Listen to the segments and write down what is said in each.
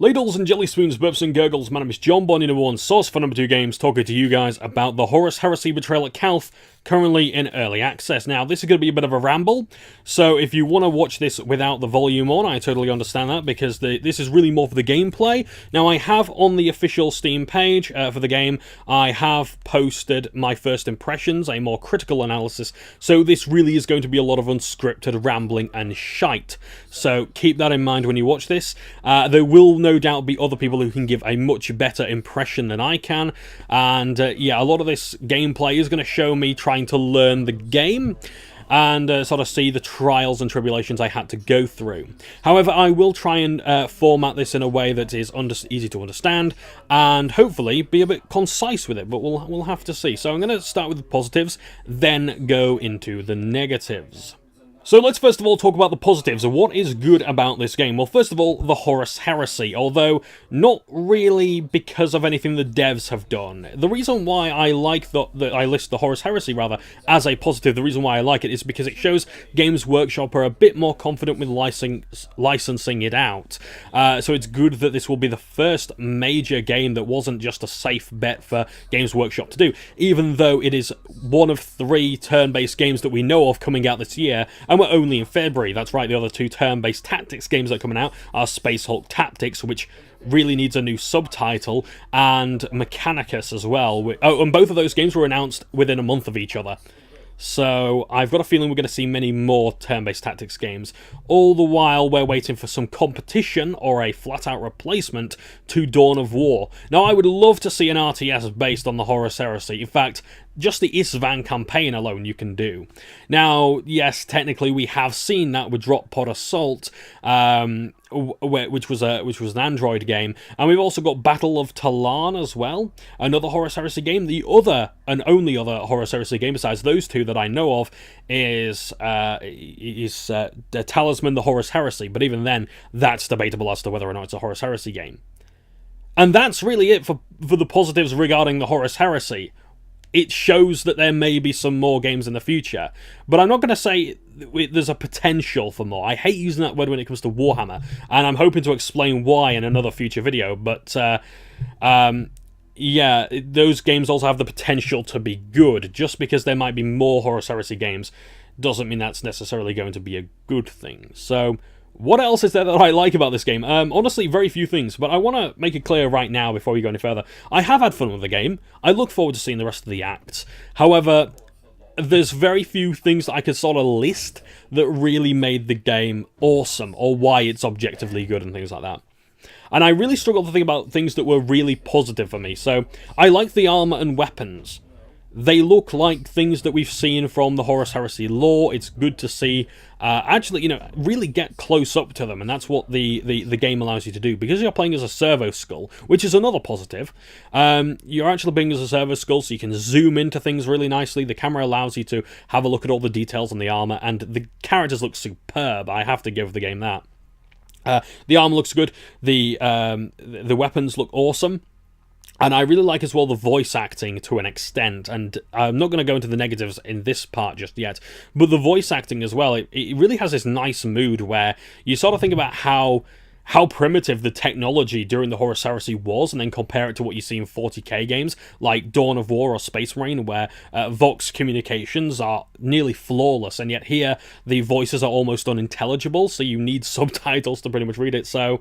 Ladles and jelly spoons, burps and gurgles, my name is Johnbonne, number one source for number two games, talking to you guys about the Horus Heresy Betrayal at Calth, currently in early access. Now, this is going to be a bit of a ramble, so if you want to watch this without the volume on, I totally understand that, because this is really more for the gameplay. Now, I have on the official Steam page for the game, I have posted my first impressions, a more critical analysis, so this really is going to be a lot of unscripted rambling and shite. So keep that in mind when you watch this. There will no doubt be other people who can give a much better impression than I can, and yeah, a lot of this gameplay is going to show me trying to learn the game and sort of see the trials and tribulations I had to go through. However, I will try and format this in a way that is easy to understand and hopefully be a bit concise with it, but we'll have to see. So I'm going to start with the positives, then go into the negatives. So let's first of all talk about the positives. What is good about this game? Well, first of all, the Horus Heresy, although not really because of anything the devs have done. The reason why I like I list the Horus Heresy rather as a positive, the reason why I like it is because it shows Games Workshop are a bit more confident with licensing it out. So it's good that this will be the first major game that wasn't just a safe bet for Games Workshop to do, even though it is one of 3 turn-based games that we know of coming out this year, and we're only in February. That's right, the other 2 turn-based tactics games that are coming out are Space Hulk Tactics, which really needs a new subtitle, and Mechanicus as well. Oh, and both of those games were announced within a month of each other. So I've got a feeling we're going to see many more turn-based tactics games, all the while we're waiting for some competition or a flat-out replacement to Dawn of War. Now, I would love to see an RTS based on the Horus Heresy. In fact, just the Isvan campaign alone you can do. Now, yes, technically we have seen that with Drop Pod Assault, which was an Android game, and we've also got Battle of Talan as well, another Horus Heresy game. The other and only other Horus Heresy game besides those 2 that I know of is the Talisman, the Horus Heresy, but even then, that's debatable as to whether or not it's a Horus Heresy game. And that's really it for the positives regarding the Horus Heresy. It shows that there may be some more games in the future, but I'm not going to say there's a potential for more. I hate using that word when it comes to Warhammer, and I'm hoping to explain why in another future video, but yeah, those games also have the potential to be good. Just because there might be more Horus Heresy games doesn't mean that's necessarily going to be a good thing. So what else is there that I like about this game? Honestly, very few things, but I want to make it clear right now before we go any further. I have had fun with the game. I look forward to seeing the rest of the acts. However, there's very few things that I could sort of list that really made the game awesome, or why it's objectively good and things like that. And I really struggle to think about things that were really positive for me. So, I like the armor and weapons. They look like things that we've seen from the Horus Heresy lore. It's good to see, actually, really get close up to them, and that's what the game allows you to do. Because you're playing as a servo skull, which is another positive, you're actually playing as a servo skull, so you can zoom into things really nicely. The camera allows you to have a look at all the details on the armor, and the characters look superb. I have to give the game that. The armor looks good. The weapons look awesome. And I really like as well the voice acting to an extent, and I'm not going to go into the negatives in this part just yet, but the voice acting as well, it really has this nice mood where you sort of think about how primitive the technology during the Horus Heresy was, and then compare it to what you see in 40k games, like Dawn of War or Space Marine, where Vox communications are nearly flawless, and yet here the voices are almost unintelligible, so you need subtitles to pretty much read it, so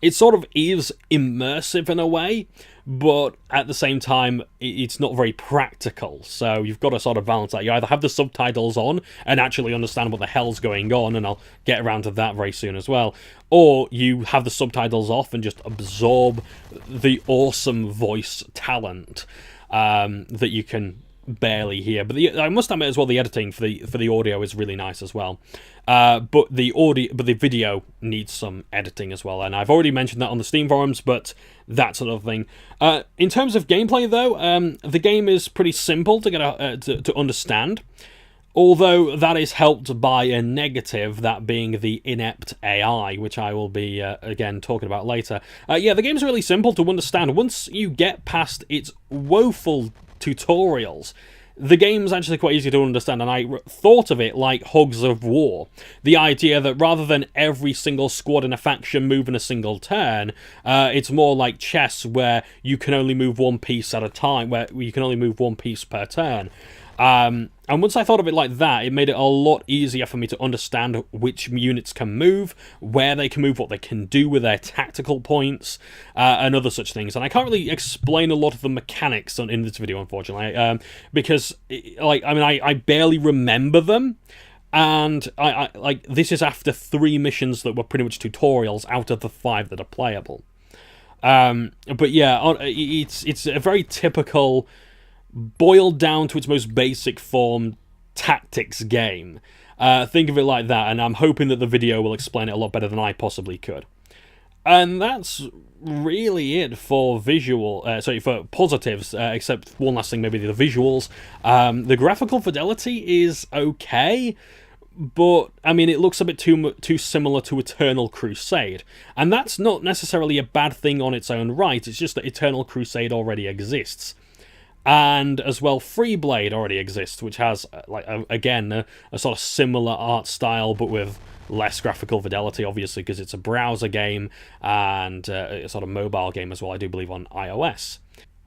it sort of is immersive in a way, but at the same time, it's not very practical, so you've got to sort of balance that. You either have the subtitles on and actually understand what the hell's going on, and I'll get around to that very soon as well, or you have the subtitles off and just absorb the awesome voice talent that you can barely hear. But I must admit as well, the editing for the audio is really nice as well. But the video needs some editing as well, and I've already mentioned that on the Steam forums, but that's another thing. In terms of gameplay, though, the game is pretty simple to get to understand. Although that is helped by a negative, that being the inept AI, which I will be, again, talking about later. Yeah, the game's really simple to understand. Once you get past its woeful tutorials, the game's actually quite easy to understand, and I thought of it like Hogs of War. The idea that rather than every single squad in a faction move in a single turn, it's more like chess, where you can only move one piece at a time, where you can only move one piece per turn. And once I thought of it like that, it made it a lot easier for me to understand which units can move, where they can move, what they can do with their tactical points, and other such things. And I can't really explain a lot of the mechanics in this video, unfortunately, because, I barely remember them. And this is after 3 missions that were pretty much tutorials out of the 5 that are playable. But yeah, it's a very typical, boiled down to its most basic form, tactics game. Think of it like that, and I'm hoping that the video will explain it a lot better than I possibly could. And that's really it for for positives, except one last thing, maybe the visuals. The graphical fidelity is okay, but I mean, it looks a bit too similar to Eternal Crusade, and that's not necessarily a bad thing on its own right. It's just that Eternal Crusade already exists. And as well, Freeblade already exists, which has, a sort of similar art style, but with less graphical fidelity, obviously, because it's a browser game and a sort of mobile game as well, I do believe, on iOS.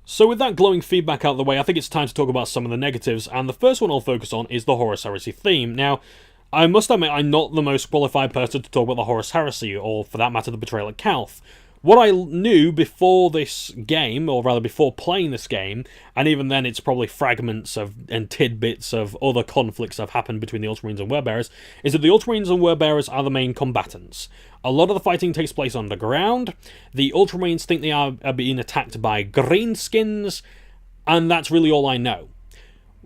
So with that glowing feedback out of the way, I think it's time to talk about some of the negatives, and the first one I'll focus on is the Horus Heresy theme. Now, I must admit, I'm not the most qualified person to talk about the Horus Heresy, or for that matter, the Betrayal at Calth. What I knew before this game, or rather before playing this game, and even then it's probably fragments and tidbits of other conflicts that have happened between the Ultramarines and Wordbearers, is that the Ultramarines and Wordbearers are the main combatants. A lot of the fighting takes place underground. The Ultramarines think they are being attacked by greenskins, and that's really all I know.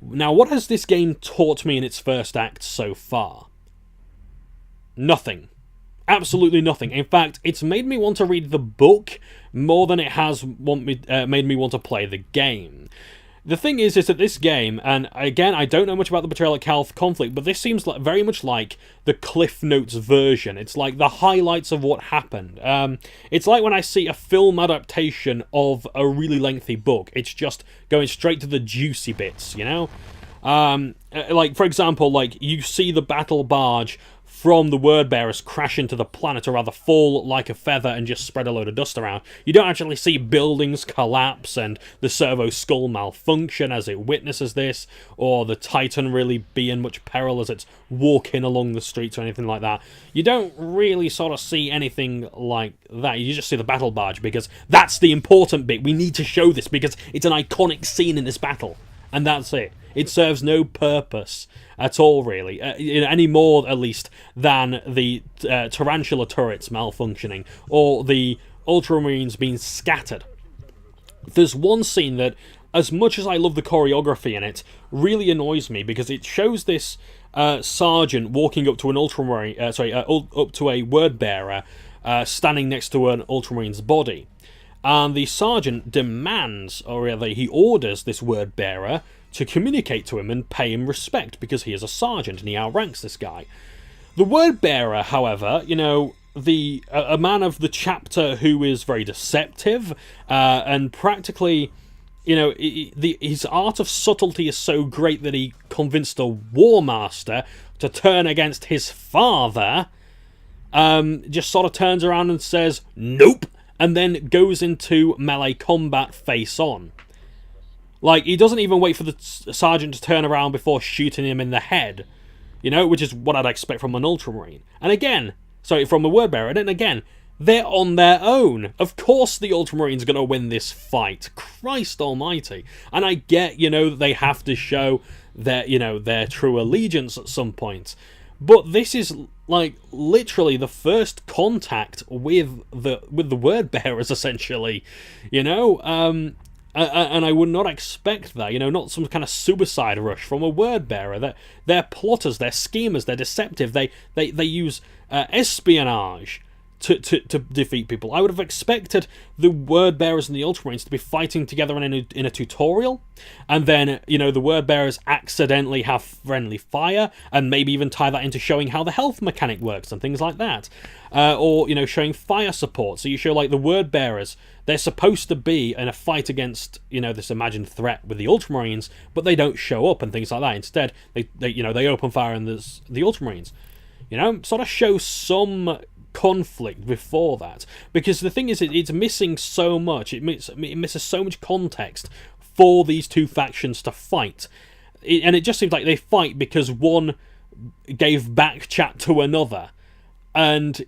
Now, what has this game taught me in its first act so far? Nothing. Absolutely nothing. In fact, it's made me want to read the book more than it has made me want to play the game. The thing is that this game, and again, I don't know much about the Betrayal at Calth conflict, but this seems very much like the Cliff Notes version. It's like the highlights of what happened. It's like when I see a film adaptation of a really lengthy book. It's just going straight to the juicy bits, you know? For example, you see the battle barge from the Wordbearers crash into the planet, or rather fall like a feather and just spread a load of dust around. You don't actually see buildings collapse and the servo skull malfunction as it witnesses this, or the Titan really be in much peril as it's walking along the streets or anything like that. You don't really sort of see anything like that. You just see the battle barge, because that's the important bit. We need to show this because it's an iconic scene in this battle. And that's it. It serves no purpose at all, really, any more, at least, than the tarantula turrets malfunctioning, or the Ultramarines being scattered. There's one scene that, as much as I love the choreography in it, really annoys me, because it shows this sergeant walking up to an Ultramarine, up to a Wordbearer, standing next to an Ultramarine's body. And the sergeant demands, or rather he orders, this Wordbearer to communicate to him and pay him respect, because he is a sergeant and he outranks this guy. The Wordbearer, however, a man of the chapter who is very deceptive, and practically, his art of subtlety is so great that he convinced a War Master to turn against his father, just sort of turns around and says, "Nope," and then goes into melee combat face on. He doesn't even wait for the sergeant to turn around before shooting him in the head, which is what I'd expect from an Ultramarine. And again, from a Wordbearer, and then again, they're on their own. Of course the Ultramarine's going to win this fight. Christ almighty. And I get, that they have to show their true allegiance at some point. But this is, literally the first contact with the Wordbearers, essentially, and I would not expect that, not some kind of suicide rush from a Wordbearer. They're plotters, they're schemers, they're deceptive, they use espionage to defeat people. I would have expected the word bearers and the Ultramarines to be fighting together in a tutorial, and then, you know, the word bearers accidentally have friendly fire, and maybe even tie that into showing how the health mechanic works and things like that. Or, you know, showing fire support. So you show, like, the word bearers, they're supposed to be in a fight against, you know, this imagined threat with the Ultramarines, but they don't show up and things like that. Instead, they open fire and there's the Ultramarines. You know, sort of show some conflict before that, because the thing is, it's missing so much. It misses so much context for these two factions to fight, and it just seems like they fight because one gave back chat to another. And,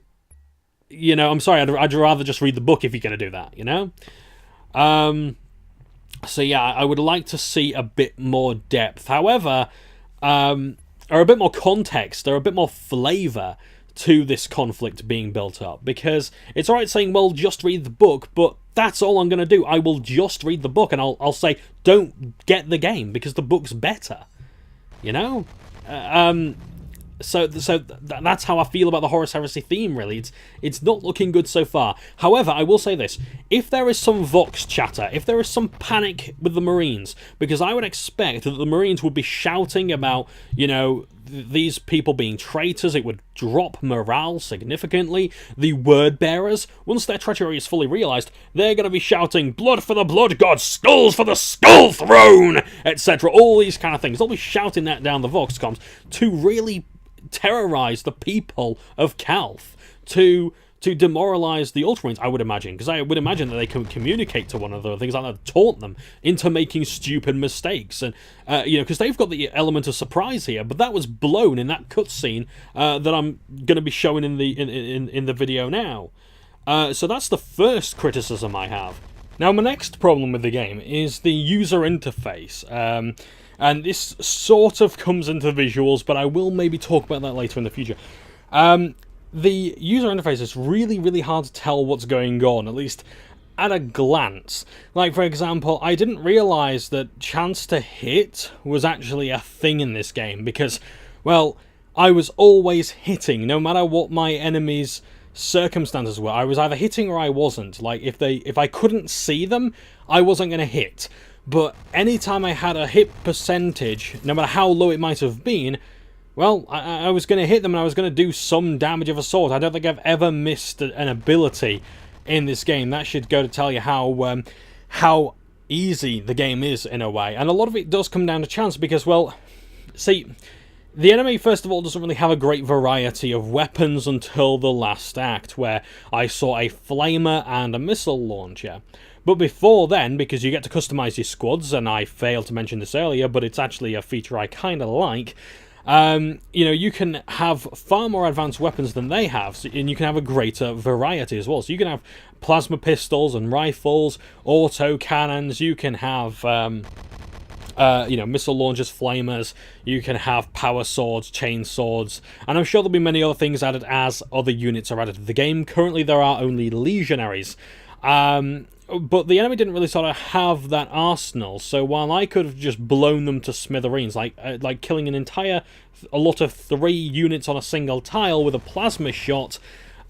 you know, I'm sorry, I'd rather just read the book if you're going to do that, you know? So yeah, I would like to see a bit more depth. However, or a bit more context, or a bit more flavour to this conflict being built up. Because it's alright saying, well, just read the book, but that's all I'm going to do. I will just read the book, and I'll say, don't get the game, because the book's better. You know? So that's how I feel about the Horus Heresy theme, really. It's not looking good so far. However, I will say this. If there is some Vox chatter, if there is some panic with the Marines, because I would expect that the Marines would be shouting about, you know, these people being traitors, it would drop morale significantly. The word bearers, once their treachery is fully realised, they're going to be shouting, blood for the blood god, skulls for the skull throne, etc. All these kind of things. They'll be shouting that down the Vox comms to really terrorize the people of Calth, to demoralize the Ultramarines, I would imagine, because I would imagine that they can communicate to one another, things like that, taunt them into making stupid mistakes, and you know, because they've got the element of surprise here, but that was blown in that cutscene that I'm going to be showing in the video now. So that's the first criticism I have. Now, my next problem with the game is the user interface. And this sort of comes into visuals, but I will maybe talk about that later in the future. The user interface is really, really hard to tell what's going on, at least at a glance. Like, for example, I didn't realise that chance to hit was actually a thing in this game, because, well, I was always hitting, no matter what my enemies' circumstances were. I was either hitting or I wasn't. Like, if I couldn't see them, I wasn't going to hit. But anytime I had a hit percentage, no matter how low it might have been, well, I was going to hit them and I was going to do some damage of a sort. I don't think I've ever missed an ability in this game. That should go to tell you how easy the game is, in a way. And a lot of it does come down to chance because, well, see, the enemy, first of all, doesn't really have a great variety of weapons until the last act, where I saw a flamer and a missile launcher. But before then, because you get to customize your squads, and I failed to mention this earlier, but it's actually a feature I kind of like, you know, you can have far more advanced weapons than they have, and you can have a greater variety as well. So you can have plasma pistols and rifles, auto cannons, you can have you know, missile launchers, flamers, you can have power swords, chain swords, and I'm sure there'll be many other things added as other units are added to the game. Currently there are only legionaries. But the enemy didn't really sort of have that arsenal, so while I could have just blown them to smithereens, like killing a lot of 3 units on a single tile with a plasma shot,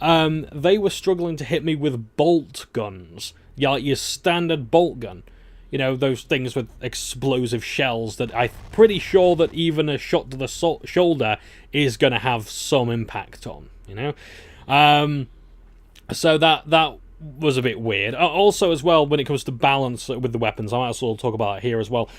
they were struggling to hit me with bolt guns. Yeah, like your standard bolt gun. You know, those things with explosive shells that I'm pretty sure that even a shot to the shoulder is going to have some impact on, you know? So that was a bit weird. Also, as well, when it comes to balance with the weapons, I might also talk about it here as well.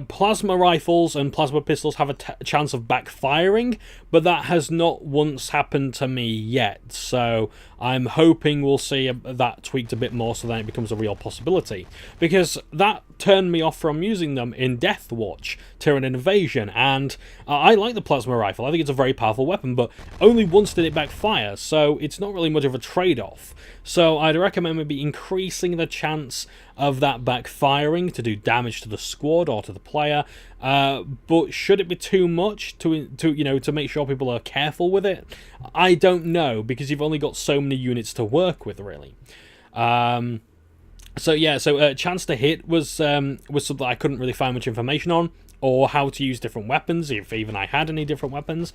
Plasma rifles and plasma pistols have a chance of backfiring, but that has not once happened to me yet, so I'm hoping we'll see that tweaked a bit more so that it becomes a real possibility, because that turned me off from using them in Death Watch, Tyranid Invasion, and I like the plasma rifle. I think it's a very powerful weapon, but only once did it backfire, so it's not really much of a trade-off. So I'd recommend maybe increasing the chance of that backfiring to do damage to the squad or to the player, but should it be too much to you know, to make sure people are careful with it? I don't know, because you've only got so many units to work with, really. So yeah, chance to hit was something I couldn't really find much information on, or how to use different weapons, if even I had any different weapons.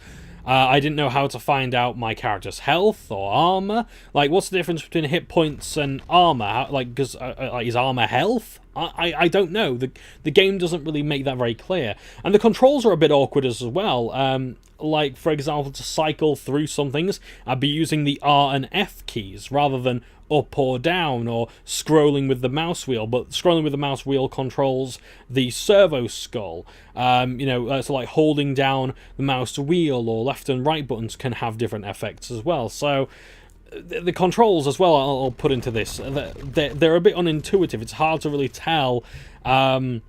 I didn't know how to find out my character's health or armor. Like, what's the difference between hit points and armor? Like, because is armor health? I don't know. The game doesn't really make that very clear. And the controls are a bit awkward as well. Like, for example, to cycle through some things, I'd be using the R and F keys rather than up or down or scrolling with the mouse wheel. But scrolling with the mouse wheel controls the servo skull. So like holding down the mouse wheel or left and right buttons can have different effects as well. So the controls as well, I'll put into this, they're a bit unintuitive. It's hard to really tell how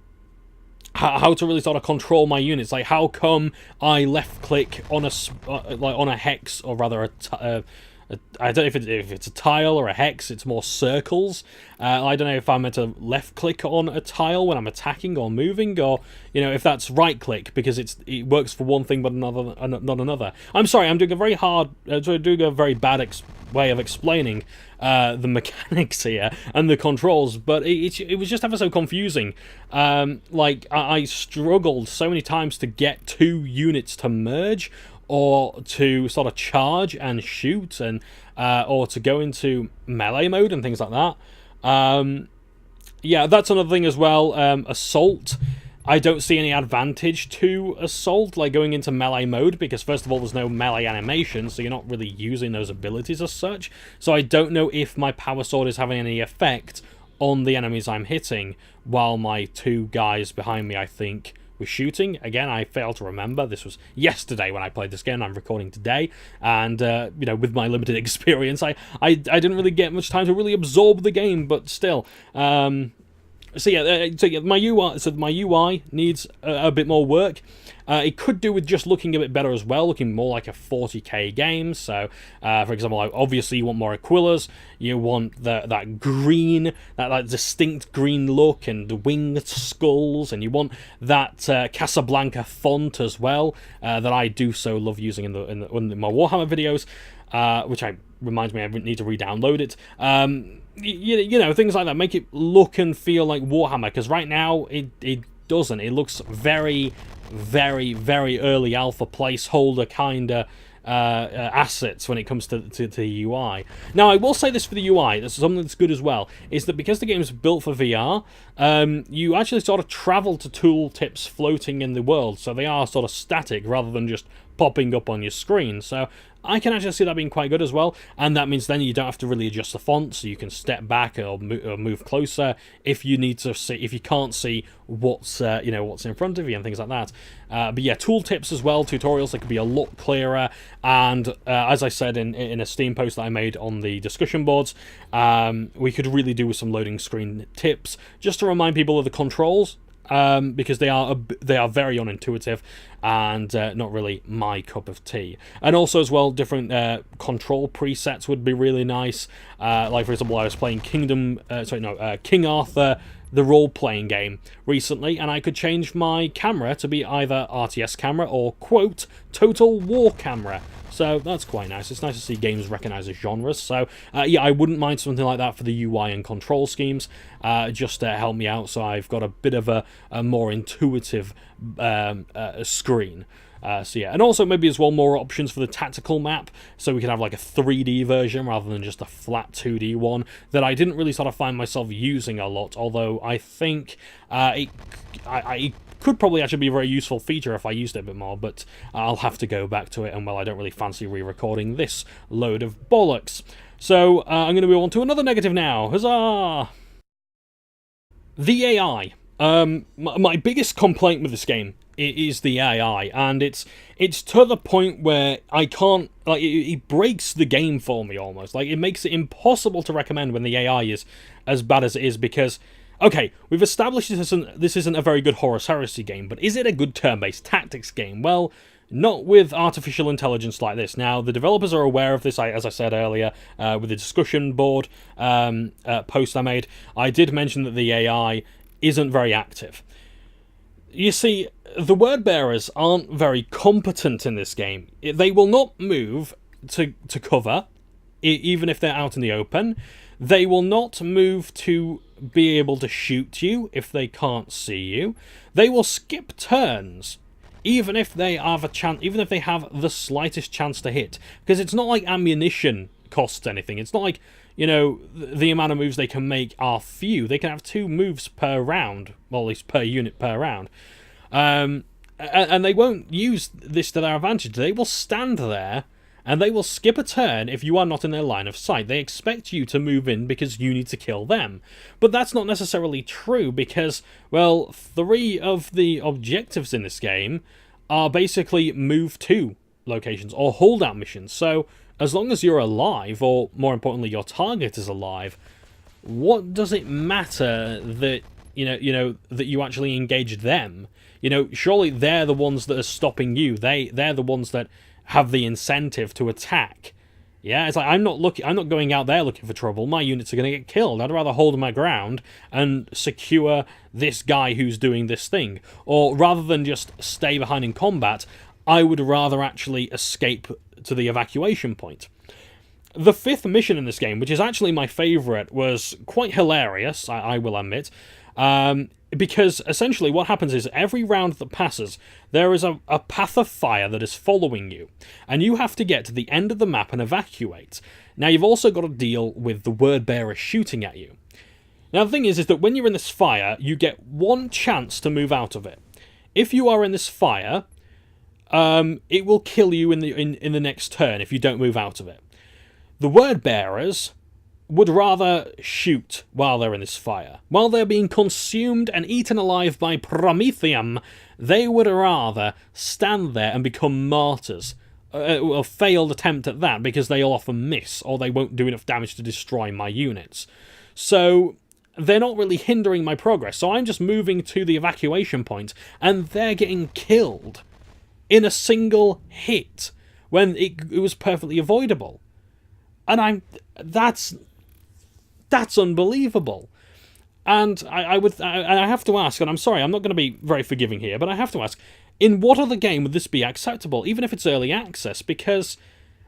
to really sort of control my units. Like, how come I left click on a hex, or rather I don't know if it's a tile or a hex. It's more circles. I don't know if I'm meant to left click on a tile when I'm attacking or moving, or if that's right click because it works for one thing but not another. I'm sorry, I'm doing a very bad way of explaining the mechanics here and the controls, but it was just ever so confusing. I struggled so many times to get two units to merge, or to sort of charge and shoot, and or to go into melee mode and things like that. Yeah, that's another thing as well. Assault, I don't see any advantage to Assault, like going into melee mode, because first of all, there's no melee animation, so you're not really using those abilities as such. So I don't know if my power sword is having any effect on the enemies I'm hitting, while my two guys behind me, I think, was shooting. Again, I fail to remember. This was yesterday when I played this game. I'm recording today, and with my limited experience, I didn't really get much time to really absorb the game. But still, my UI needs a bit more work. It could do with just looking a bit better as well, looking more like a 40k game. So, for example, obviously you want more Aquillas, you want that green, that distinct green look, and the winged skulls, and you want that Casablanca font as well, that I do so love using in my Warhammer videos, which reminds me I need to re-download it. Things like that, make it look and feel like Warhammer, because right now it doesn't. It looks very, very, very early alpha placeholder kind of assets when it comes to the UI. Now, I will say this for the UI, this is something that's good as well, is that because the game's built for VR, you actually sort of travel to tooltips floating in the world, so they are sort of static rather than just popping up on your screen. So I can actually see that being quite good as well, and that means then you don't have to really adjust the font, so you can step back or move closer if you need to see, if you can't see what's what's in front of you and things like that. But yeah, tooltips as well, tutorials, they could be a lot clearer. And as I said in a Steam post that I made on the discussion boards, we could really do with some loading screen tips just to remind people of the controls. Because they are very unintuitive and not really my cup of tea. And also as well, different control presets would be really nice. Like for example, I was playing King Arthur, the role-playing game recently, and I could change my camera to be either RTS camera or, quote, Total War camera. So that's quite nice. It's nice to see games recognise as genres. So yeah, I wouldn't mind something like that for the UI and control schemes, just to help me out, so I've got a bit of a more intuitive screen. So yeah, and also maybe as well more options for the tactical map, so we can have like a 3D version rather than just a flat 2D one that I didn't really sort of find myself using a lot, although I think it could probably actually be a very useful feature if I used it a bit more, but I'll have to go back to it, and well, I don't really fancy re-recording this load of bollocks. So I'm going to move on to another negative now. Huzzah! The AI. My biggest complaint with this game is the AI, and it's to the point where I can't, like, it breaks the game for me almost. Like, it makes it impossible to recommend when the AI is as bad as it is, because okay, we've established this isn't a very good Horus Heresy game, but is it a good turn-based tactics game? Well, not with artificial intelligence like this. Now, the developers are aware of this, as I said earlier, with the discussion board post I made. I did mention that the AI isn't very active. You see, the word bearers aren't very competent in this game. They will not move to cover, even if they're out in the open. They will not move to be able to shoot you if they can't see you. They will skip turns even if they have a chance, even if they have the slightest chance to hit, because it's not like ammunition costs anything. It's not like, you know, the amount of moves they can make are few. They can have 2 moves per round, well, at least per unit per round. And they won't use this to their advantage. They will stand there, and they will skip a turn if you are not in their line of sight. They expect you to move in because you need to kill them. But that's not necessarily true because, well, 3 of the objectives in this game are basically move to locations or holdout missions. So as long as you're alive, or more importantly, your target is alive, what does it matter that that you actually engaged them? You know, surely they're the ones that are stopping you. They're the ones that have the incentive to attack. Yeah, it's like I'm not going out there looking for trouble. My units are going to get killed. I'd rather hold my ground and secure this guy who's doing this thing. Or rather than just stay behind in combat, I would rather actually escape to the evacuation point. The 5th mission in this game, which is actually my favourite, was quite hilarious, I will admit. Because essentially what happens is every round that passes, there is a path of fire that is following you, and you have to get to the end of the map and evacuate. Now you've also got to deal with the word bearer shooting at you. Now the thing is that when you're in this fire, you get 1 chance to move out of it. If you are in this fire, it will kill you in the next turn if you don't move out of it. The word bearers would rather shoot while they're in this fire. While they're being consumed and eaten alive by Prometheum, they would rather stand there and become martyrs. A failed attempt at that, because they'll often miss, or they won't do enough damage to destroy my units. So they're not really hindering my progress, so I'm just moving to the evacuation point, and they're getting killed in a single hit, when it was perfectly avoidable. And that's unbelievable. And I have to ask, and I'm sorry, I'm not going to be very forgiving here, but I have to ask, in what other game would this be acceptable, even if it's early access? Because,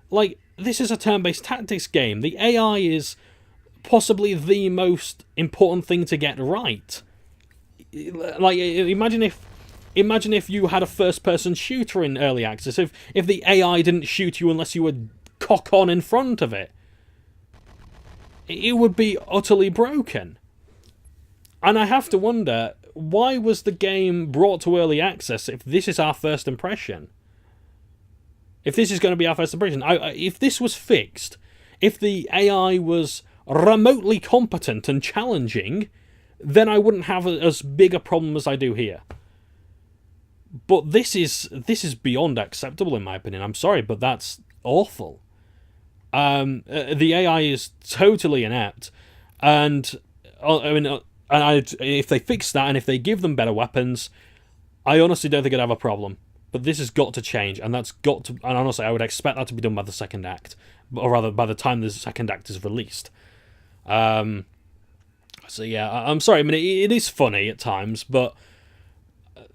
like, this is a turn-based tactics game. The AI is possibly the most important thing to get right. Like, imagine if you had a first-person shooter in early access, if the AI didn't shoot you unless you were cock on in front of it. It would be utterly broken. And I have to wonder, why was the game brought to early access if this is our first impression? If this is going to be our first impression, if this was fixed, if the AI was remotely competent and challenging, then I wouldn't have as big a problem as I do here. But this is beyond acceptable in my opinion. I'm sorry, but that's awful. The AI is totally inept, and if they fix that and if they give them better weapons, I honestly don't think I'd have a problem. But this has got to change, and and honestly, I would expect that to be done by the second act, or rather by the time the second act is released. So yeah, I'm sorry. I mean, it is funny at times, but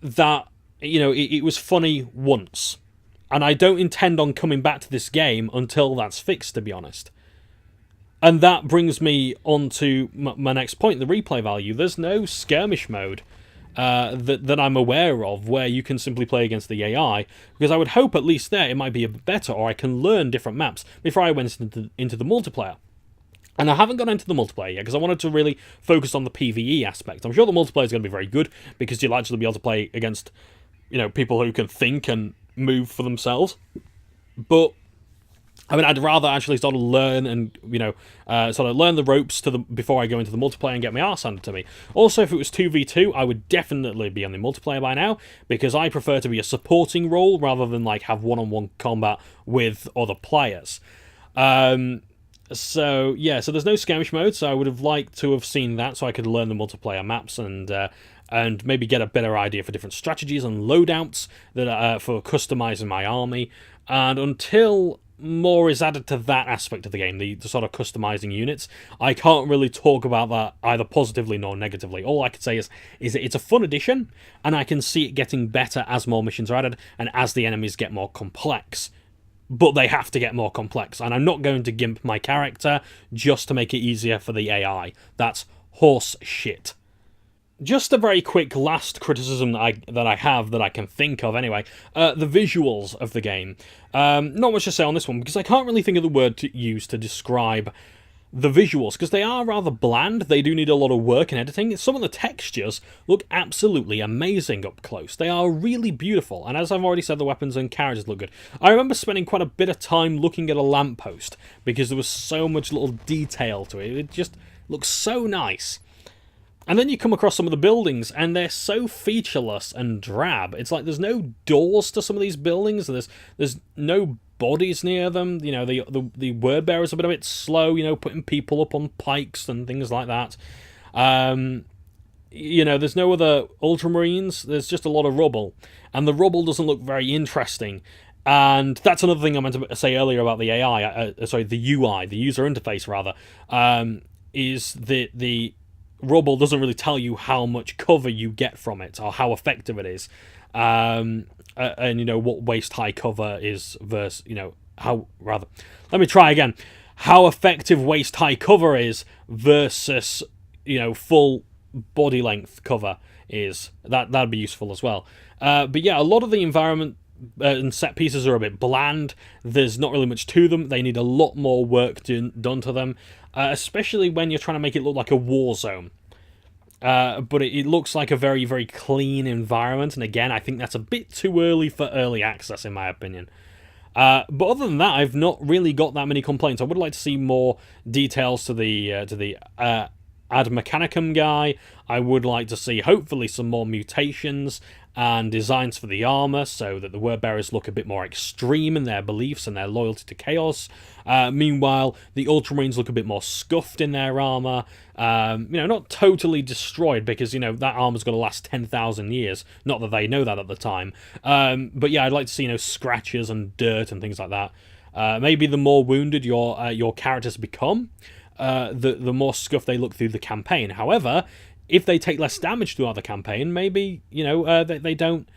that, it was funny once. And I don't intend on coming back to this game until that's fixed, to be honest. And that brings me on to my next point, the replay value. There's no skirmish mode that I'm aware of where you can simply play against the AI, because I would hope at least there it might be a bit better, or I can learn different maps before I went into the multiplayer. And I haven't gone into the multiplayer yet, because I wanted to really focus on the PvE aspect. I'm sure the multiplayer is going to be very good, because you'll actually be able to play against, people who can think and move for themselves. But I mean, I'd rather actually sort of learn and learn the ropes before I go into the multiplayer and get my arse handed to me. Also, if it was 2v2, I would definitely be on the multiplayer by now, because I prefer to be a supporting role rather than have one-on-one combat with other players. So there's no skirmish mode, so I would have liked to have seen that so I could learn the multiplayer maps and maybe get a better idea for different strategies and loadouts that for customizing my army. And until more is added to that aspect of the game, the sort of customizing units, I can't really talk about that either positively nor negatively. All I can say is that it's a fun addition, and I can see it getting better as more missions are added and as the enemies get more complex. But they have to get more complex, and I'm not going to gimp my character just to make it easier for the AI. That's horse shit. Just a very quick last criticism that I can think of anyway. The visuals of the game. Not much to say on this one because I can't really think of the word to use to describe the visuals because they are rather bland. They do need a lot of work in editing. Some of the textures look absolutely amazing up close. They are really beautiful, and as I've already said, the weapons and characters look good. I remember spending quite a bit of time looking at a lamppost because there was so much little detail to it. It just looks so nice. And then you come across some of the buildings, and they're so featureless and drab. It's like there's no doors to some of these buildings. There's no bodies near them. You know, the word bearers are a bit slow. You know, putting people up on pikes and things like that. You know, there's no other ultramarines. There's just a lot of rubble, and the rubble doesn't look very interesting. And that's another thing I meant to say earlier about the AI. The UI, the user interface rather, is the rubble doesn't really tell you how much cover you get from it or how effective it is, and you know what waist high cover is versus how effective waist high cover is versus full body length cover is. That'd be useful as well. But yeah, a lot of the environment and set pieces are a bit bland. There's not really much to them. They need a lot more work done to them, especially when you're trying to make it look like a war zone. But it looks like a very, very clean environment, and again, I think that's a bit too early for early access, in my opinion. But other than that, I've not really got that many complaints. I would like to see more details to the Ad Mechanicum guy. I would like to see, hopefully, some more mutations and designs for the armor so that the word bearers look a bit more extreme in their beliefs and their loyalty to chaos. Meanwhile, the ultramarines look a bit more scuffed in their armor. Not totally destroyed because that armor's going to last 10,000 years. Not that they know that at the time. But yeah, I'd like to see scratches and dirt and things like that. Maybe the more wounded your characters become, the more scuffed they look through the campaign. However, if they take less damage throughout the campaign, maybe they don't.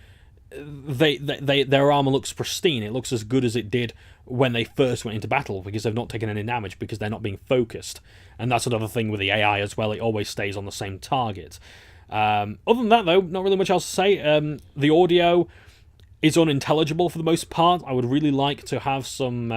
Their armor looks pristine. It looks as good as it did when they first went into battle because they've not taken any damage because they're not being focused. And that's another thing with the AI as well. It always stays on the same target. Other than that, though, not really much else to say. The audio is unintelligible for the most part. I would really like to have some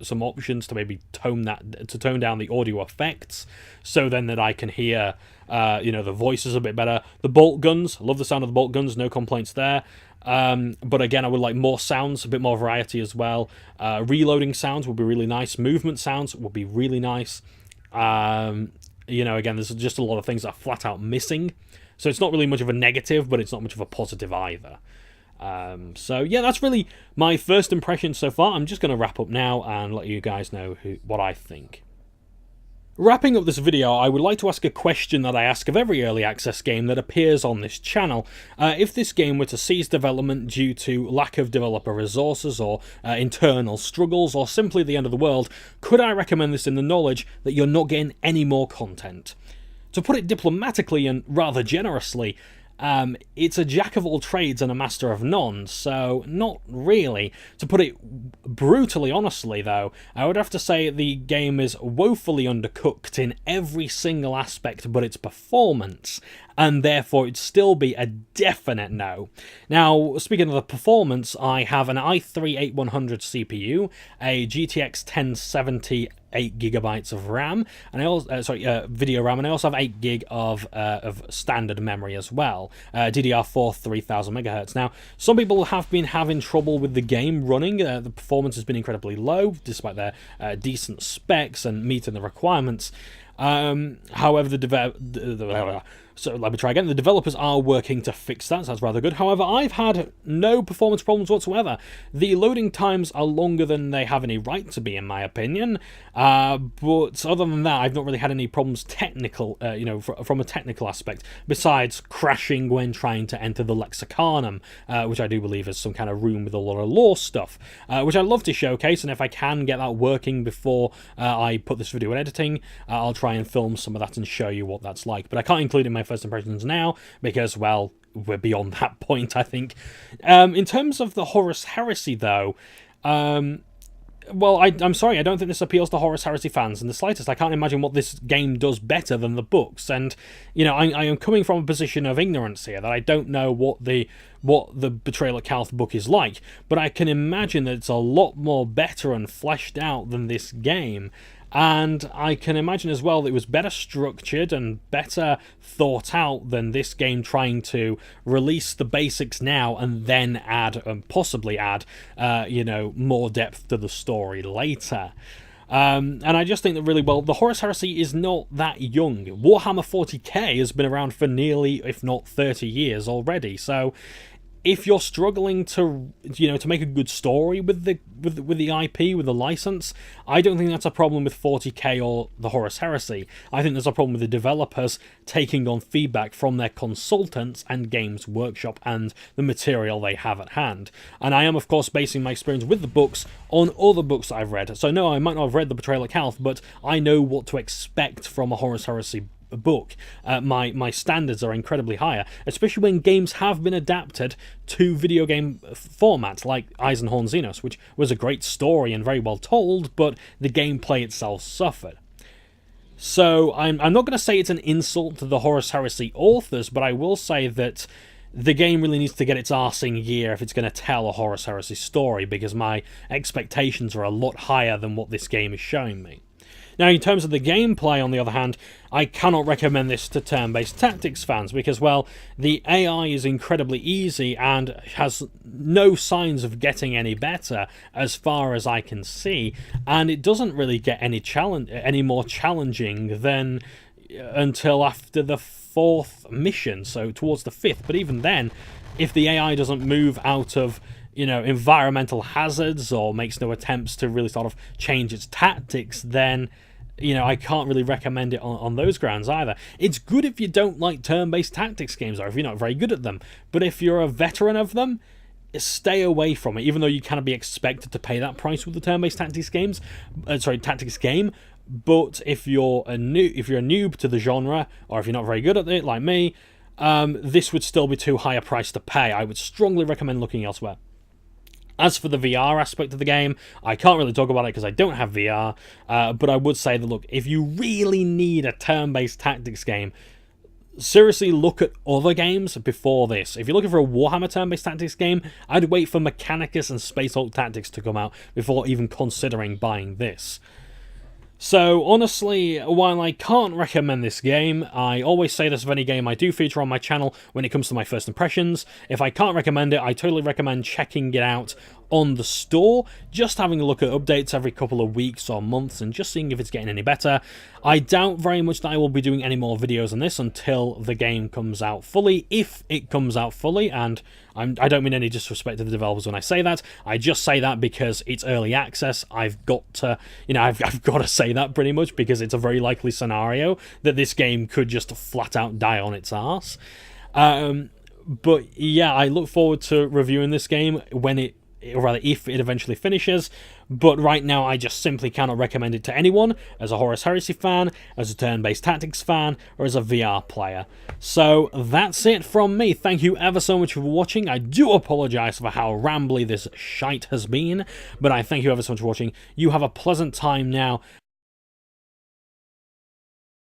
some options to maybe tone down the audio effects, so then that I can hear the voices a bit better. The bolt guns, love the sound of the bolt guns, no complaints there. But again, I would like more sounds, a bit more variety as well. Reloading sounds would be really nice. Movement sounds would be really nice. Again, there's just a lot of things that are flat out missing. So it's not really much of a negative, but it's not much of a positive either. So yeah, that's really my first impression so far. I'm just going to wrap up now and let you guys know what I think. Wrapping up this video, I would like to ask a question that I ask of every early access game that appears on this channel. If this game were to cease development due to lack of developer resources or internal struggles or simply the end of the world, could I recommend this in the knowledge that you're not getting any more content? To put it diplomatically and rather generously, it's a jack of all trades and a master of none, so not really. To put it brutally honestly, though, I would have to say the game is woefully undercooked in every single aspect but its performance, and therefore it'd still be a definite no. Now, speaking of the performance, I have an i3-8100 CPU, a GTX 1070 8GB of RAM, and I also video RAM, and I also have 8GB of standard memory as well. DDR4 3000 MHz. Now, some people have been having trouble with the game running. The performance has been incredibly low, despite their decent specs and meeting the requirements. However, so let me try again. The developers are working to fix that, so that's rather good. However, I've had no performance problems whatsoever. The loading times are longer than they have any right to be, in my opinion. But other than that, I've not really had any problems from a technical aspect, besides crashing when trying to enter the Lexicanum, which I do believe is some kind of room with a lot of lore stuff, which I'd love to showcase, and if I can get that working before I put this video in editing, I'll try and film some of that and show you what that's like. But I can't include it in my first impressions now because, well, we're beyond that point, I think. In terms of the Horus Heresy, though, well, I'm sorry, I don't think this appeals to Horus Heresy fans in the slightest. I can't imagine what this game does better than the books, and I am coming from a position of ignorance here that I don't know what the Betrayal at Calth book is like, but I can imagine that it's a lot more better and fleshed out than this game. And I can imagine as well that it was better structured and better thought out than this game trying to release the basics now and then add, and possibly add, more depth to the story later. And I just think that really, well, the Horus Heresy is not that young. Warhammer 40k has been around for nearly, if not 30 years already, so if you're struggling to make a good story with the IP, with the license, I don't think that's a problem with 40k or the Horus Heresy. I think there's a problem with the developers taking on feedback from their consultants and Games Workshop and the material they have at hand. And I am, of course, basing my experience with the books on other books that I've read. So no, I might not have read The Betrayal at Calth, but I know what to expect from a Horus Heresy book. My standards are incredibly higher, especially when games have been adapted to video game formats like Eisenhorn Xenos, which was a great story and very well told, but the gameplay itself suffered. So I'm not going to say it's an insult to the Horus Heresy authors, but I will say that the game really needs to get its arse in gear if it's going to tell a Horus Heresy story, because my expectations are a lot higher than what this game is showing me. Now, in terms of the gameplay, on the other hand, I cannot recommend this to turn-based tactics fans because, well, the AI is incredibly easy and has no signs of getting any better as far as I can see, and it doesn't really get any more challenging than until after the 4th mission, so towards the 5th. But even then, if the AI doesn't move out of environmental hazards or makes no attempts to really sort of change its tactics, then I can't really recommend it on those grounds either. It's good if you don't like turn-based tactics games, or if you're not very good at them. But if you're a veteran of them, stay away from it, even though you cannot be expected to pay that price with the turn-based tactics games. Tactics game. But if you're a noob to the genre, or if you're not very good at it, like me, this would still be too high a price to pay. I would strongly recommend looking elsewhere. As for the VR aspect of the game, I can't really talk about it because I don't have VR, but I would say that, look, if you really need a turn-based tactics game, seriously look at other games before this. If you're looking for a Warhammer turn-based tactics game, I'd wait for Mechanicus and Space Hulk Tactics to come out before even considering buying this. So, honestly, while I can't recommend this game, I always say this of any game I do feature on my channel when it comes to my first impressions. If I can't recommend it, I totally recommend checking it out on the store, just having a look at updates every couple of weeks or months and just seeing if it's getting any better. I doubt very much that I will be doing any more videos on this until the game comes out fully, if it comes out fully, and I don't mean any disrespect to the developers when I say that. I just say that because it's early access. I've got to say that pretty much, because it's a very likely scenario that this game could just flat out die on its arse. But yeah, I look forward to reviewing this game if it eventually finishes, but right now I just simply cannot recommend it to anyone, as a Horus Heresy fan, as a turn-based tactics fan, or as a VR player. So that's it from me. Thank you ever so much for watching. I do apologise for how rambly this shite has been, but I thank you ever so much for watching. You have a pleasant time now,